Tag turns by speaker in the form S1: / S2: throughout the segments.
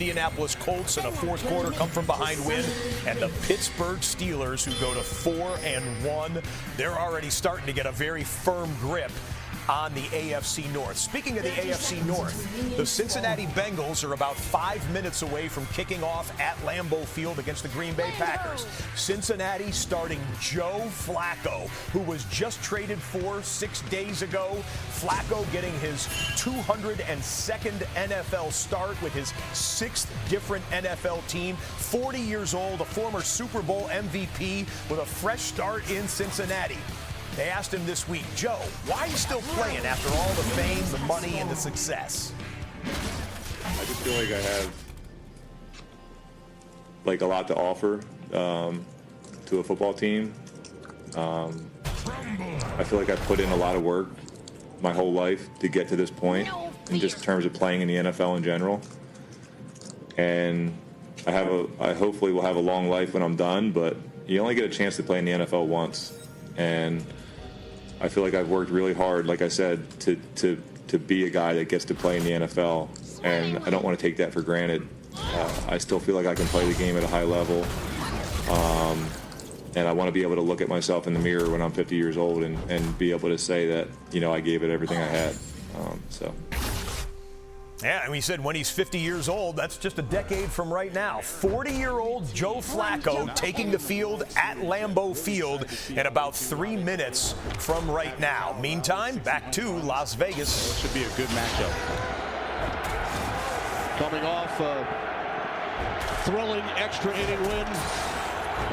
S1: Indianapolis Colts in a fourth quarter come from behind win, and the Pittsburgh Steelers, who go to 4-1, they're already starting to get a very firm grip on the AFC North. Speaking of the AFC North, the Cincinnati Bengals are about 5 minutes away from kicking off at Lambeau Field against the Green Bay Packers. Cincinnati starting Joe Flacco, who was just traded for 6 days ago. Flacco getting his 202nd NFL start with his 6th different NFL team. 40 years old, a former Super Bowl MVP with a fresh start in Cincinnati. They asked him this week, Joe, why are you still playing after all the fame, the money, and the success?
S2: I just feel like I have a lot to offer to a football team. I feel like I've put in a lot of work my whole life to get to this point, in just in terms of playing in the NFL in general. And I hopefully will have a long life when I'm done, but you only get a chance to play in the NFL once. And I feel like I've worked really hard, like I said, to be a guy that gets to play in the NFL, and I don't want to take that for granted. I still feel like I can play the game at a high level, and I want to be able to look at myself in the mirror when I'm 50 years old and be able to say that, I gave it everything I had.
S1: Yeah, and he said when he's 50 years old, that's just a decade from right now. 40-year-old Joe Flacco taking the field at Lambeau Field in about 3 minutes from right now. Meantime, back to Las Vegas.
S3: Should be a good matchup. Coming off a thrilling extra inning win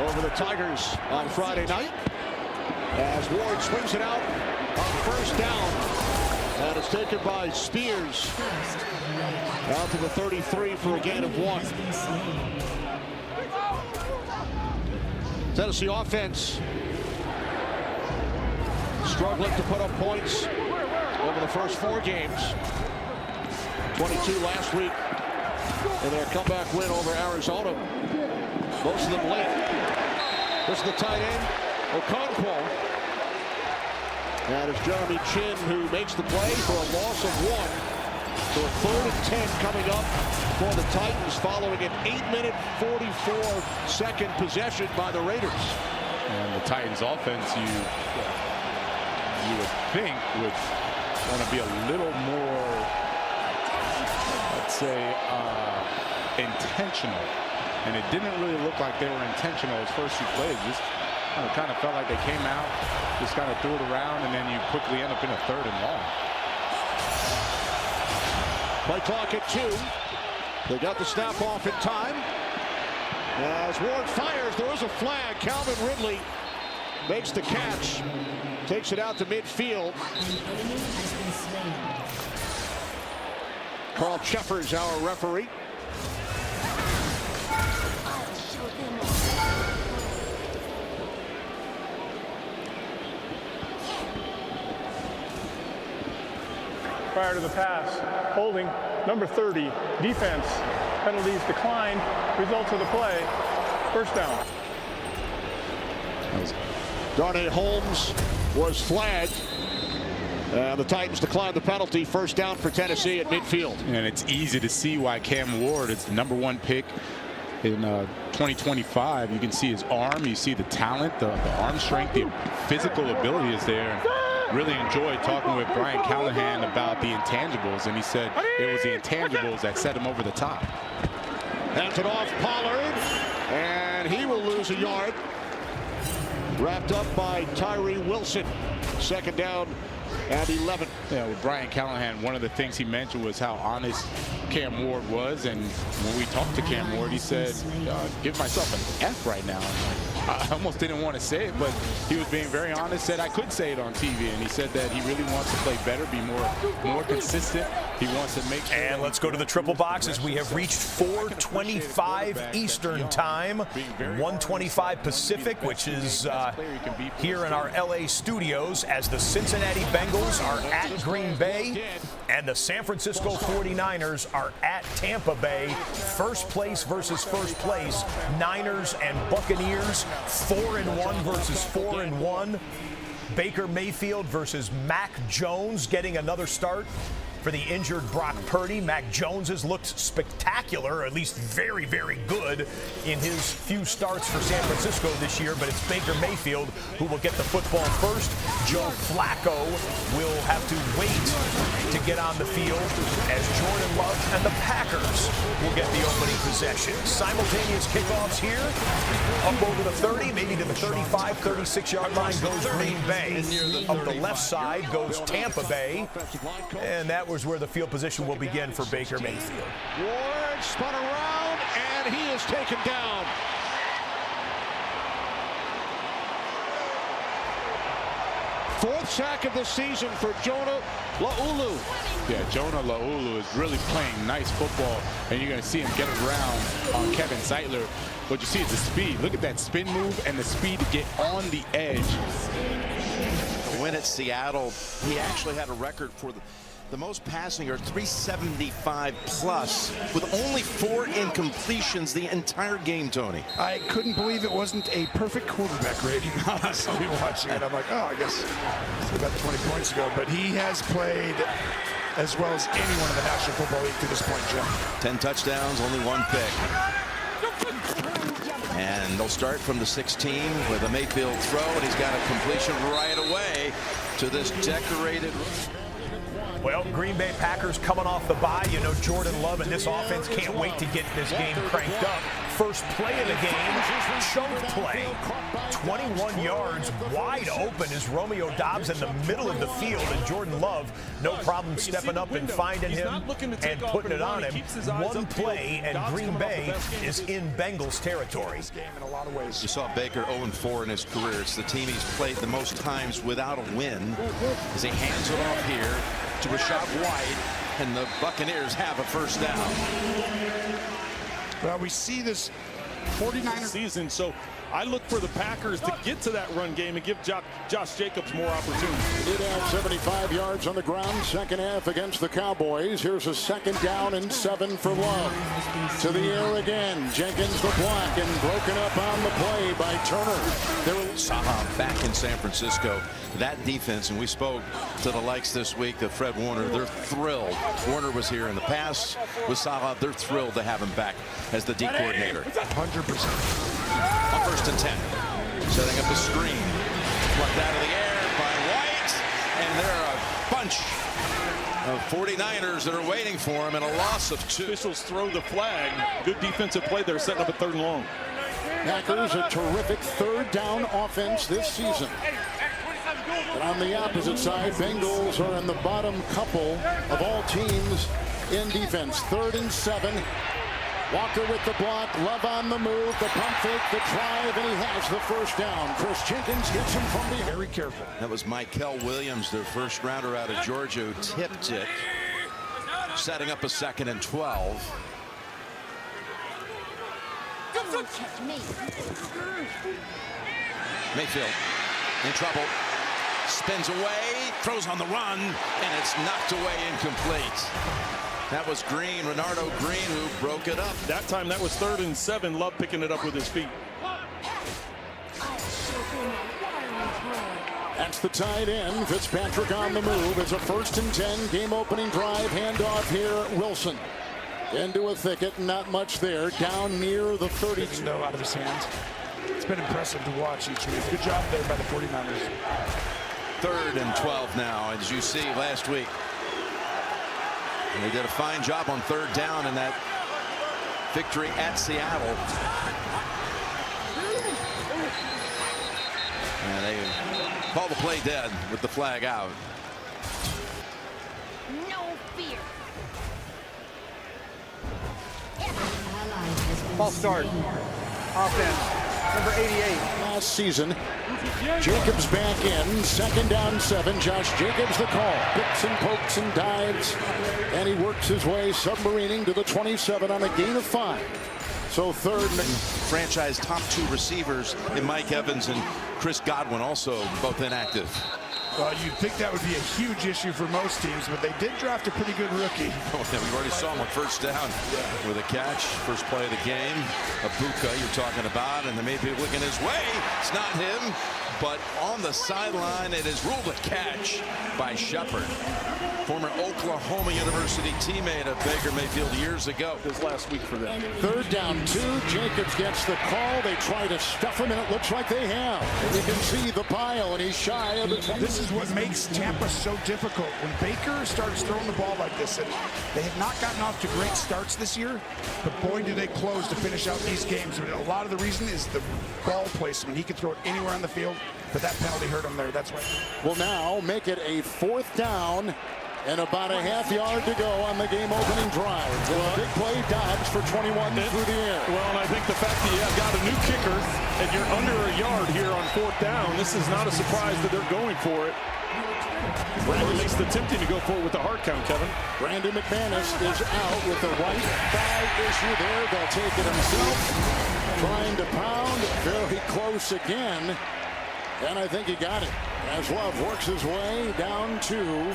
S3: over the Tigers on Friday night, as Ward swings it out on first down. And it's taken by Spears out to the 33 for a gain of 1. Tennessee offense struggling to put up points over the first 4 games. 22 last week in their comeback win over Arizona. Most of them late. This is the tight end, Okonkwo. And it's Jeremy Chin who makes the play for a loss of 1. So a 3rd and 10 coming up for the Titans following an 8-minute, 44-second possession by the Raiders.
S4: And the Titans offense, you would think would want to be a little more, let's say, intentional. And it didn't really look like they were intentional as first 2 plays. Just kind of felt like they came out, just kind of threw it around, and then you quickly end up in a 3rd and long.
S3: Play clock at 2. They got the snap off in time. As Ward fires, there is a flag. Calvin Ridley makes the catch, takes it out to midfield. Carl Cheffers, our referee.
S5: Prior to the pass, holding, number 30, defense, penalties declined, results of the play, first down.
S3: Darnay Holmes was flagged. The Titans declined the penalty, first down for Tennessee at midfield.
S4: And it's easy to see why Cam Ward is the #1 pick in 2025. You can see his arm, you see the talent, the arm strength, the physical ability is there. Really enjoyed talking with Brian Callahan about the intangibles, and he said it was the intangibles that set him over the top.
S3: Hands it off Pollard, and he will lose a yard. Wrapped up by Tyree Wilson. 2nd down and 11.
S4: Yeah, with Brian Callahan, one of the things he mentioned was how honest Cam Ward was, and when we talked to Cam Ward, he said, give myself an F right now. I almost didn't want to say it, but he was being very honest, said I could say it on TV, and he said that he really wants to play better, be more consistent. He wants to make sure.
S1: And let's go to the triple box as we have reached 4:25 Eastern time, 1:25 Pacific, which is here in our LA studios, as the Cincinnati Bengals are at Green Bay and the San Francisco 49ers are at Tampa Bay. First place versus first place. Niners and Buccaneers, 4-1 versus 4-1. Baker Mayfield versus Mac Jones getting another start for the injured Brock Purdy. Mac Jones has looked spectacular, or at least very, very good in his few starts for San Francisco this year, but it's Baker Mayfield who will get the football first. Joe Flacco will have to wait to get on the field as Jordan Love and the Packers will get the opening possession. Simultaneous kickoffs here, up over the 30, maybe to the 35, 36-yard line goes Green Bay. Up the left side goes Tampa Bay, and that was where the field position will begin for Baker Mayfield.
S3: Ward spun around, and he is taken down. Fourth sack of the season for Jonah Laulu.
S4: Yeah, Jonah Laulu is really playing nice football, and you're going to see him get around on Kevin Zeitler. What you see is the speed. Look at that spin move and the speed to get on the edge.
S6: The win at Seattle, he actually had a record for the most passing, or 375 plus, with only 4 incompletions the entire game, Tony.
S7: I couldn't believe it wasn't a perfect quarterback rating, honestly, watching it. I'm like, oh, I guess it's about 20 points ago. But he has played as well as anyone in the National Football League to this point, Jim.
S6: 10 touchdowns, only 1 pick. And they'll start from the 16 with a Mayfield throw, and he's got a completion right away to this decorated.
S1: Well, Green Bay Packers coming off the bye. You know, Jordan Love and this offense can't wait to get this game cranked up. First play of the game, choke play. 21 yards wide open is Romeo Doubs in the middle of the field, and Jordan Love, no problem stepping up and finding him and putting it on him. One play, and Green Bay is in Bengals territory.
S6: You saw Baker 0-4 in his career. It's the team he's played the most times without a win, as he hands it off here to Rashad White, and the Buccaneers have a first down.
S7: Well, we see this 49er
S8: season, so I look for the Packers to get to that run game and give Josh Jacobs more opportunity.
S3: Did have 75 yards on the ground, second half against the Cowboys. Here's a 2nd down and 7 for Love. To the air again. Jenkins the block, and broken up on the play by Turner. Saha back in San Francisco. That defense, and we spoke to the likes this week of Fred Warner, they're thrilled. Warner was here in the past with Saha. They're thrilled to have him back as the D coordinator.
S7: 100%.
S6: On 1st and 10. Setting up a screen. Plucked out of the air by White. And there are a bunch of 49ers that are waiting for him, and a loss of 2.
S8: Officials throw the flag. Good defensive play there, setting up a 3rd and long.
S3: Packers a terrific 3rd down offense this season. And on the opposite side, Bengals are in the bottom couple of all teams in defense. 3rd and 7. Walker with the block, Love on the move, the pump fake, the drive, and he has the first down. Chris Jenkins gets him from behind.
S7: Very careful.
S6: That was Mikel Williams, their first rounder out of Georgia, who tipped it, setting up a 2nd and 12. Mayfield in trouble, spins away, throws on the run, and it's knocked away incomplete. That was Green, Renardo Green, who broke it up.
S8: That time, that was 3rd and 7. Love picking it up with his feet.
S3: That's the tight end. Fitzpatrick on the move. It's a 1st and 10. Game opening drive. Handoff here. Wilson into a thicket. Not much there. Down near the 30.
S7: No, out of his hands. It's been impressive to watch each week. Good job there by the 49ers.
S6: 3rd and 12 now, as you see last week. And they did a fine job on 3rd down in that victory at Seattle. And they call the play dead with the flag out.
S9: No fear.
S10: False start. Offense. Number 88.
S3: Last season, Jacobs back in. 2nd down 7. Josh Jacobs the call. Picks and pokes and dives. And he works his way submarining to the 27 on a gain of 5. So 3rd.
S6: Franchise top 2 receivers in Mike Evans and Chris Godwin, also both inactive.
S7: Well, you'd think that would be a huge issue for most teams, but they did draft a pretty good rookie.
S6: Oh, yeah, we already saw him on first down with a catch. First play of the game. Abuka, you're talking about, and there may be looking his way. It's not him, but on the sideline, it is ruled a catch by Shepard. Former Oklahoma University teammate of Baker Mayfield years ago.
S3: This last week for them.
S9: Third down 2. Jacobs gets the call. They try to stuff him, and it looks like they have. And you can see the pile, and he's shy of the 10.
S7: This is what makes Tampa so difficult. When Baker starts throwing the ball like this, and they have not gotten off to great starts this year, but boy, do they close to finish out these games. A lot of the reason is the ball placement. He can throw it anywhere on the field, but that penalty hurt him there. That's why.
S9: Will now make it a 4th down. And about a half yard to go on the game-opening drive. Well, big play, Dobbs for 21 through the air.
S8: Well, and I think the fact that you have got a new kicker and you're under a yard here on 4th down, this is not a surprise that they're going for it. Or at least attempting to go for it with the hard count, Kevin.
S9: Randy McManus is out with the right thigh issue there. They'll take it himself. Trying to pound. Very close again. And I think he got it. As Love works his way down to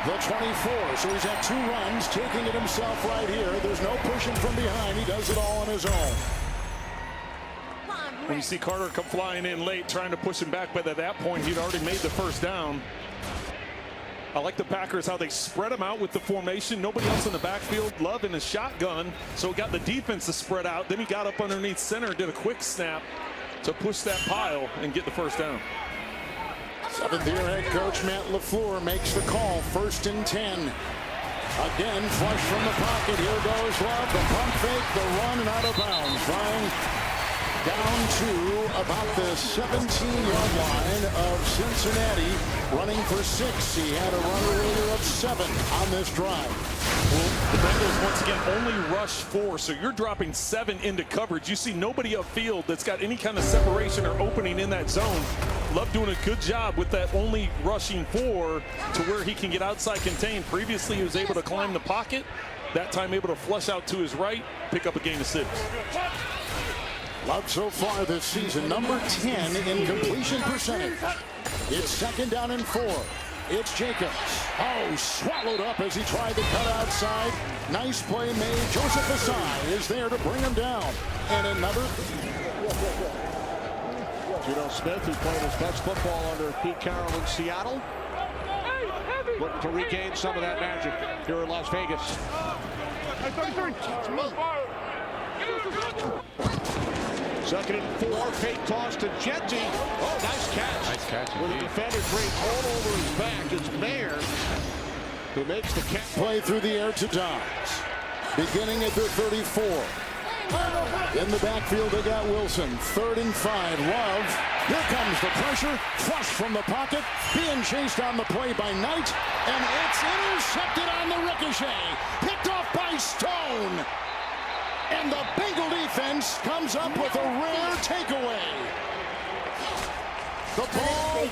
S9: the 24. So he's had 2 runs, taking it himself right here. There's no pushing from behind. He does it all on his own.
S8: When you see Carter come flying in late, trying to push him back, but at that point, he'd already made the first down. I like the Packers, how they spread him out with the formation. Nobody else in the backfield. Love in a shotgun, so it got the defense to spread out. Then he got up underneath center, did a quick snap to push that pile and get the first down.
S9: 7th-year head coach Matt LaFleur makes the call. 1st and 10. Again, flush from the pocket. Here goes Love. The pump fake, the run, and out of bounds. Flying down to about the 17-yard line of Cincinnati. Running for 6. He had a run earlier of 7 on this drive.
S8: Well, the Bengals, once again, only rush 4, so you're dropping 7 into coverage. You see nobody upfield that's got any kind of separation or opening in that zone. Love doing a good job with that only rushing 4 to where he can get outside contained. Previously, he was able to climb the pocket. That time, able to flush out to his right, pick up a gain of 6.
S9: Love so far this season, number 10 in completion percentage. It's 2nd down and 4. It's Jacobs. Oh, swallowed up as he tried to cut outside. Nice play made. Joseph Asai is there to bring him down. And another.
S3: Geno Smith, who played his best football under Pete Carroll in Seattle, looking to regain some of that magic here in Las Vegas. 2nd and 4, fake toss to Jetty. Oh, nice catch.
S4: Nice catch.
S3: With the defender draped all over his back, it's Mayer who makes the catch.
S9: Play through the air to Dobbs. Beginning at the 34. In the backfield, they got Wilson. 3rd and 5. Love. Here comes the pressure. Flush from the pocket. Being chased on the play by Knight. And it's intercepted on the ricochet. Picked off by Stone. And the Bengal defense comes up with a rare takeaway. The ball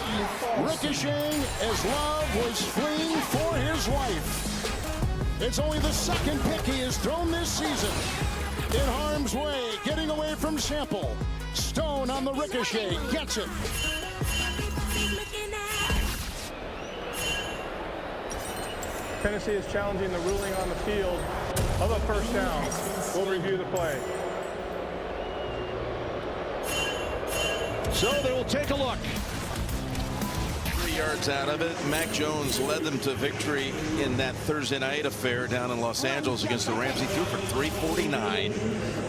S9: ricocheting as Love was fleeing for his life. It's only the 2nd pick he has thrown this season. In harm's way, getting away from Sample. Stone on the ricochet, gets it.
S5: Tennessee is challenging the ruling on the field of a first down. We'll review the play.
S3: So they will take a look.
S6: 3 yards out of it. Mac Jones led them to victory in that Thursday night affair down in Los Angeles against the Rams. He threw for 349,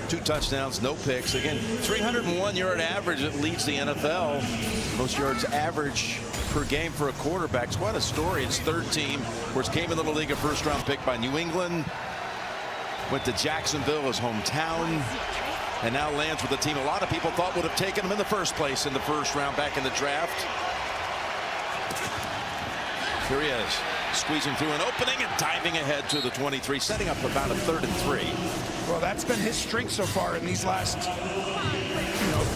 S6: 2 touchdowns, no picks. Again, 301-yard average that leads the NFL. Most yards average per game for a quarterback. It's quite a story. His 3rd team, where it came into the league, a first-round pick by New England. Went to Jacksonville, his hometown, and now lands with a team a lot of people thought would have taken him in the first place in the 1st round back in the draft. Here he is, squeezing through an opening and diving ahead to the 23, setting up about a 3rd and 3.
S7: Well, that's been his strength so far in these last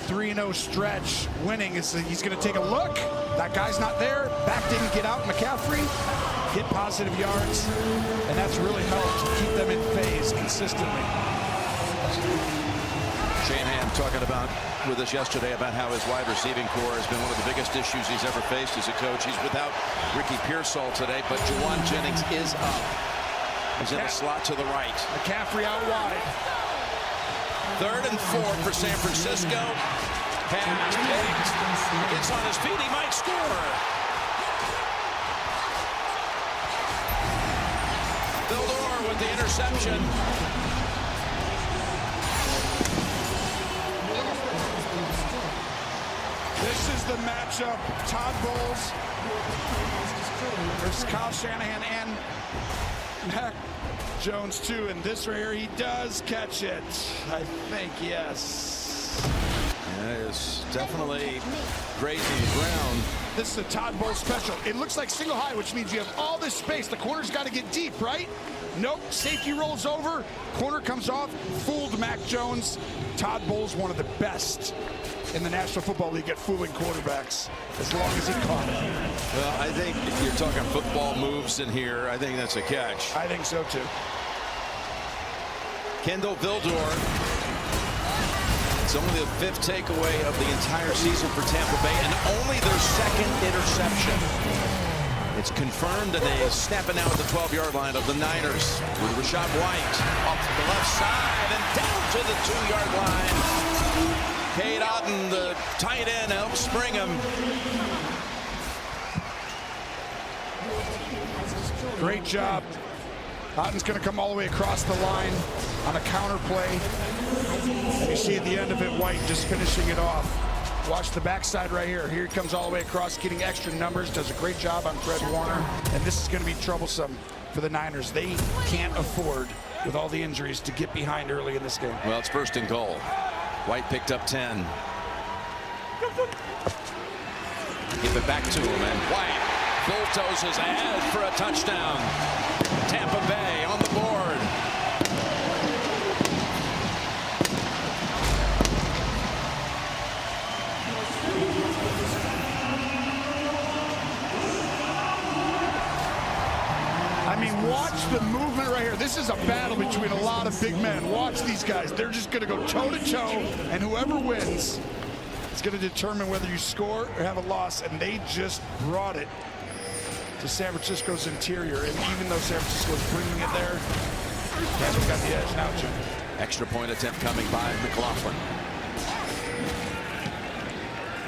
S7: 3-0 stretch. Winning is that he's going to take a look. That guy's not there. Back didn't get out. McCaffrey get positive yards, and that's really helped keep them in phase consistently.
S6: Shanahan talking about with us yesterday about how his wide receiving core has been one of the biggest issues he's ever faced as a coach. He's without Ricky Pearsall today, but Juwan Jennings is up. He's in the slot to the right.
S7: McCaffrey out wide.
S6: 3rd and 4 for San Francisco. Pass picked. Gets on his feet. He might score. Vildor with the interception.
S7: This is the matchup. Todd Bowles versus Kyle Shanahan and Mac Jones too. And this right here, he does catch it. I think, yes.
S6: That is definitely grazing the ground.
S7: This is a Todd Bowles special. It looks like single high, which means you have all this space. The corner's got to get deep, right? Nope. Safety rolls over. Corner comes off. Fooled Mac Jones. Todd Bowles, one of the best in the National Football League at fooling quarterbacks, as long as he caught it.
S6: Well, I think if you're talking football moves in here, I think that's a catch.
S7: I think so too.
S6: Kendall Vildor. It's only the 5th takeaway of the entire season for Tampa Bay and only their 2nd interception. It's confirmed and they snapping out at the 12-yard line of the Niners with Rachaad White off the left side and down to the 2-yard line. Cade Otton, the tight end, helps spring him.
S7: Great job. Otton's going to come all the way across the line on a counter play. And you see at the end of it, White just finishing it off. Watch the backside right here. Here he comes all the way across, getting extra numbers. Does a great job on Fred Warner. And this is going to be troublesome for the Niners. They can't afford, with all the injuries, to get behind early in this game.
S6: Well, it's 1st and goal. White picked up 10. Give it back to him, and White bulldozes ahead for a touchdown. Tampa Bay on the board.
S7: I mean, watch the movement right here. This is a battle between a lot of big men. Watch these guys. They're just going to go toe-to-toe, and whoever wins is going to determine whether you score or have a loss, and they just brought it to San Francisco's interior. And even though San Francisco's bringing it there, they haven't got the edge now, Jim.
S6: Extra point attempt coming by McLaughlin.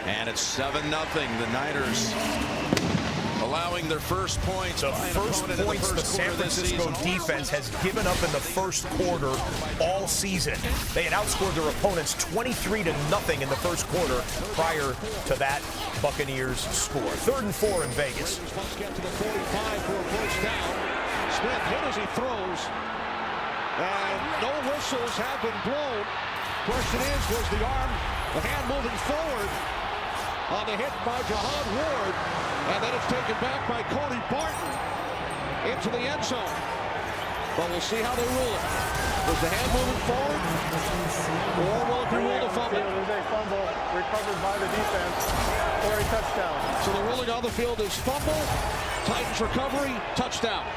S6: And it's 7-0. The Niners allowing their first points.
S1: The first points the San Francisco defense has given up in the first quarter all season. They had outscored their opponents 23-0 in the first quarter prior to that Buccaneers score. 3rd and 4 in Vegas.
S3: Get to the 45 for a first down. Smith hit as he throws. And no whistles have been blown. Question is, was the hand moving forward on the hit by Jahad Ward, and then it's taken back by Cody Barton into the end zone. But we'll see how they rule it. Was the hand moving forward, or will it be ruled a fumble?
S5: It was a fumble recovered by the defense for a touchdown.
S3: So the ruling on the field is fumble, Titans recovery, touchdown.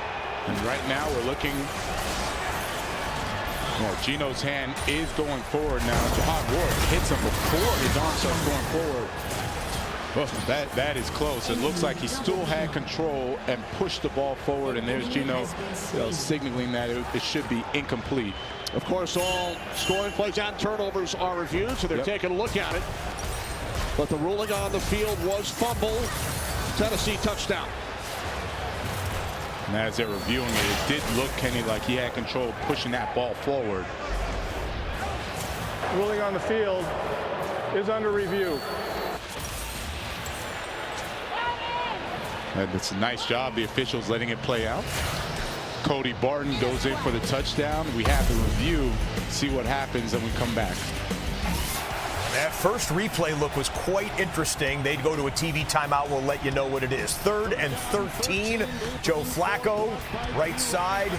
S4: And right now we're looking. Well, Geno's hand is going forward now. Jahad Ward hits him before his arm starts going forward. Well, that is close. It looks like he still had control and pushed the ball forward, and there's Geno signaling that it should be incomplete.
S3: Of course, all scoring plays and turnovers are reviewed, so they're taking a look at it. But the ruling on the field was fumble. Tennessee touchdown.
S4: And as they're reviewing it, it did look, Kenny, like he had control pushing that ball forward.
S5: Ruling on the field is under review.
S4: And it's a nice job, the officials letting it play out. Cody Barton goes in for the touchdown. We have the review, see what happens, and we come back.
S1: That first replay look was quite interesting. They'd go to a TV timeout. We'll let you know what it is. 3rd and 13. Joe Flacco, right side.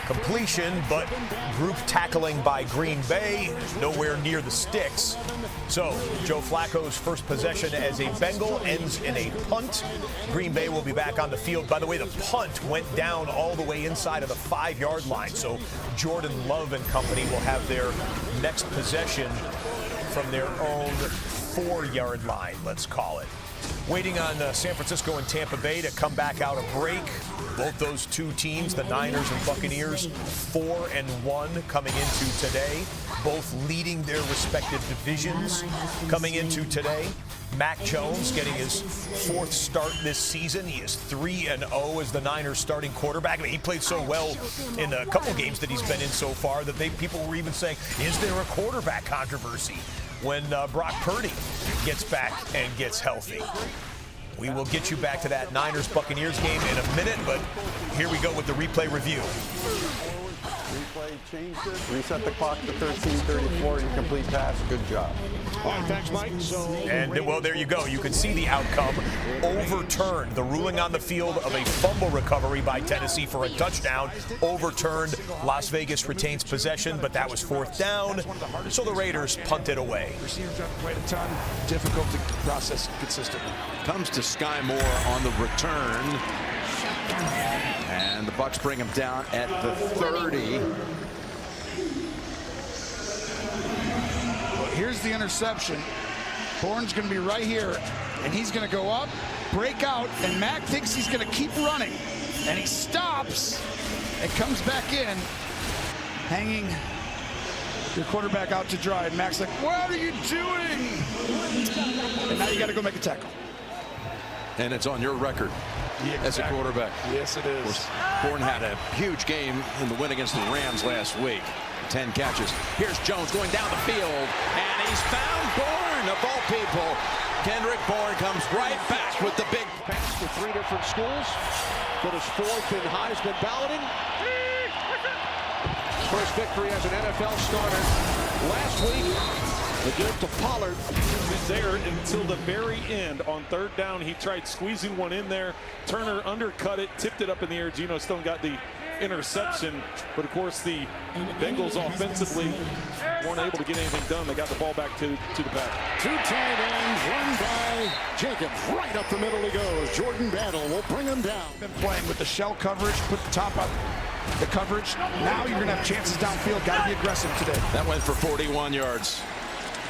S1: Completion, but group tackling by Green Bay. Nowhere near the sticks. So Joe Flacco's first possession as a Bengal ends in a punt. Green Bay will be back on the field. By the way, the punt went down all the way inside of the 5-yard line. So Jordan Love and company will have their next possession from their own 4-yard line, let's call it. Waiting on San Francisco and Tampa Bay to come back out of break. Both those two teams, the Niners and Buccaneers, 4-1 coming into today. Both leading their respective divisions coming into today. Mac Jones getting his 4th start this season. He is 3-0 as the Niners starting quarterback. I mean, he played so well in a couple games that he's been in so far that people were even saying, is there a quarterback controversy when Brock Purdy gets back and gets healthy? We will get you back to that Niners-Buccaneers game in a minute, but here we go with the replay review.
S10: Replay changed it, reset the clock to 13:34, incomplete pass. Good job.
S3: All right, thanks, Mike.
S1: And, well, there you go. You can see the outcome. Overturned. The ruling on the field of a fumble recovery by Tennessee for a touchdown. Overturned. Las Vegas retains possession, but that was 4th down, so the Raiders punted away.
S7: Receivers haven't played a ton. Difficult to process consistently.
S6: Comes to Sky Moore on the return. And the Bucs bring him down at the 30.
S7: Here's the interception. Bourne's going to be right here, and he's going to go up, break out, and Mac thinks he's going to keep running. And he stops and comes back in, hanging your quarterback out to dry. And Mac's like, what are you doing? And now you got to go make a tackle.
S6: And it's on your record as a quarterback.
S7: Yes, it is.
S6: Bourne had a huge game in the win against the Rams last week. 10 catches. Here's Jones going down the field, and he's found Bourne, of all people. Kendrick Bourne comes right back with the big
S3: pass to 3 different schools. Finished 4th in Heisman balloting. First victory as an NFL starter last week. The give to Pollard.
S8: He was there until the very end. On 3rd down, he tried squeezing one in there. Turner undercut it, tipped it up in the air. Geno Stone got the interception, but of course the Bengals offensively weren't able to get anything done. They got the ball back to the back.
S9: 2 tight ends, run by Jacobs. Right up the middle he goes. Jordan Battle will bring him down.
S7: Been playing with the shell coverage, put the top up the coverage. Now you're going to have chances downfield. Got to be aggressive today.
S6: That went for 41 yards.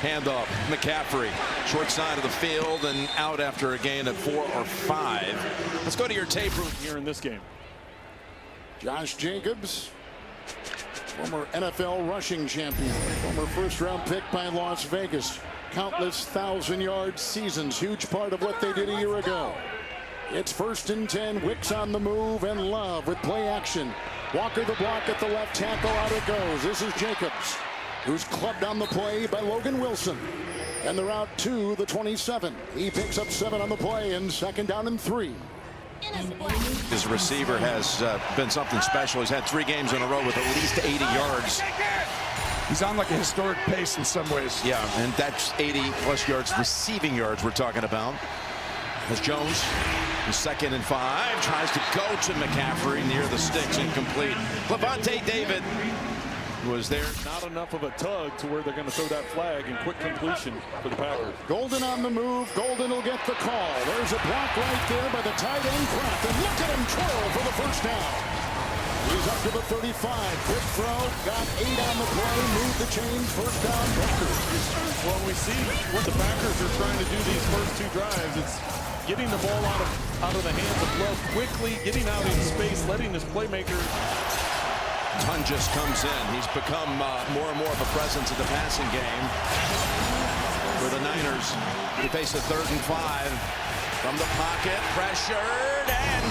S6: Handoff, McCaffrey, short side of the field and out after a gain of 4 or 5. Let's go to your tape room
S8: here in this game.
S9: Josh Jacobs, former NFL rushing champion, former 1st-round pick by Las Vegas. Countless 1,000-yard seasons, huge part of what they did a year ago. It's 1st and 10, Wicks on the move, and Love with play action. Walker the block at the left tackle, out it goes. This is Jacobs, who's clubbed on the play by Logan Wilson. And they're out to the 27. He picks up 7 on the play and 2nd down and 3.
S6: His receiver has been something special. He's had 3 games in a row with at least 80 yards.
S7: He's on like a historic pace in some ways.
S6: Yeah, and that's 80+ yards, receiving yards we're talking about. As Jones, is 2nd and 5, tries to go to McCaffrey near the sticks, incomplete. Levante David was there.
S8: Not enough of a tug to where they're going to throw that flag and quick completion for the Packers.
S9: Golden on the move. Golden will get the call. There's a block right there by the tight end Kraft. And look at him twirl for the 1st down. He's up to the 35. Quick throw. Got 8 on the play. Moved the chains. 1st down Packers.
S8: Well, we see what the Packers are trying to do these first 2 drives. It's getting the ball out of the hands of Love quickly, getting out in space, letting his playmaker.
S6: Tungus comes in. He's become more and more of a presence in the passing game. For the Niners, they face a 3rd and 5. From the pocket, pressured and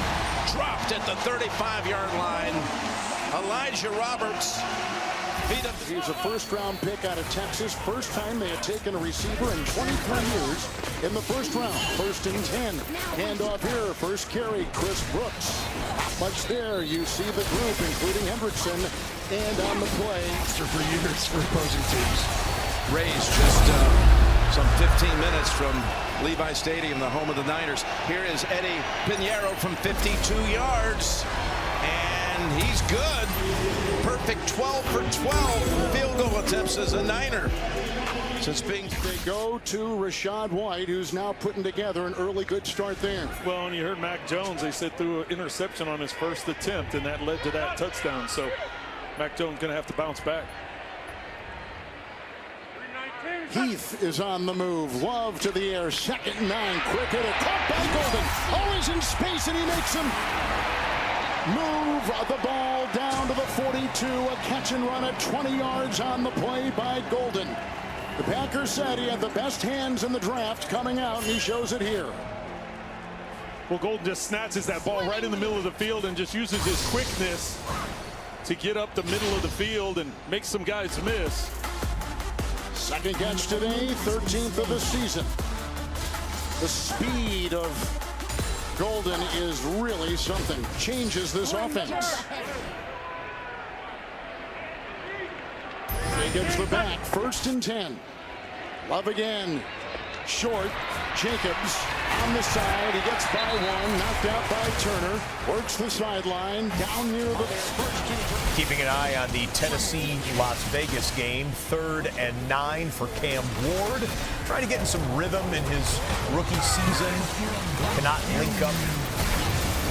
S6: dropped at the 35-yard line. Elijah Roberts.
S9: He's a 1st-round pick out of Texas. First time they had taken a receiver in 23 years in the 1st round. 1st and 10. Handoff here. 1st carry, Chris Brooks. Not much there. You see the group, including Hendrickson, and on the play.
S7: For years for opposing teams.
S6: Rays just some 15 minutes from Levi Stadium, the home of the Niners. Here is Eddie Pinheiro from 52 yards. And he's good. Perfect 12 for 12 field goal attempts as a Niner. Since being
S9: they go to Rachaad White, who's now putting together an early good start there.
S8: Well, and you heard Mac Jones, they said threw an interception on his 1st attempt, and that led to that touchdown. So Mac Jones going to have to bounce back.
S9: Heath is on the move. Love to the air. 2nd and 9. Quick hitter. Caught by Golden. Oh, he's in space and he makes him move the ball down to the 42. A catch and run at 20 yards on the play by Golden. The Packers said he had the best hands in the draft coming out, and he shows it here.
S8: Well, Golden just snatches that ball right in the middle of the field and just uses his quickness to get up the middle of the field and make some guys miss.
S9: 2nd catch today, 13th of the season. The speed of Golden is really something. Changes this offense. Jacobs the back, 1st and 10. Love again. Short. Jacobs on the side. He gets by one. Knocked out by Turner. Works the sideline. Down near the first.
S1: Keeping an eye on the Tennessee-Las Vegas game. 3rd and 9 for Cam Ward. Trying to get in some rhythm in his rookie season. Cannot link up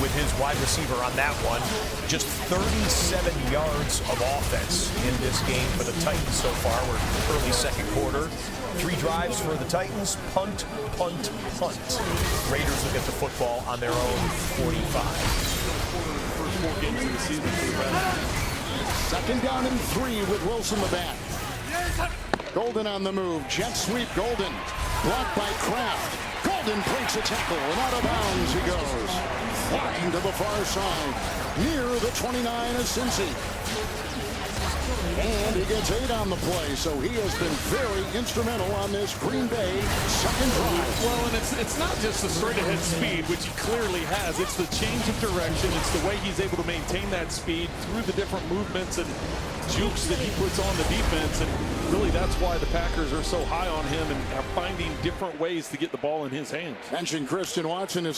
S1: with his wide receiver on that one. Just 37 yards of offense in this game for the Titans so far. We're early 2nd quarter. 3 drives for the Titans. Punt, punt, punt. Raiders will get the football on their own 45.
S8: First 4 games of the season for the Raiders.
S9: 2nd down and 3 with Wilson the back. Golden on the move. Jet sweep Golden. Blocked by Kraft. Golden breaks a tackle and out of bounds he goes. Flying to the far side. Near the 29 of Cincy. And he gets 8 on the play, so he has been very instrumental on this Green Bay 2nd drive.
S8: Well, and it's not just the straight-ahead speed, which he clearly has. It's the change of direction. It's the way he's able to maintain that speed through the different movements and jukes that he puts on the defense. And really, that's why the Packers are so high on him and are finding different ways to get the ball in his hands.
S9: Mentioned Christian Watson is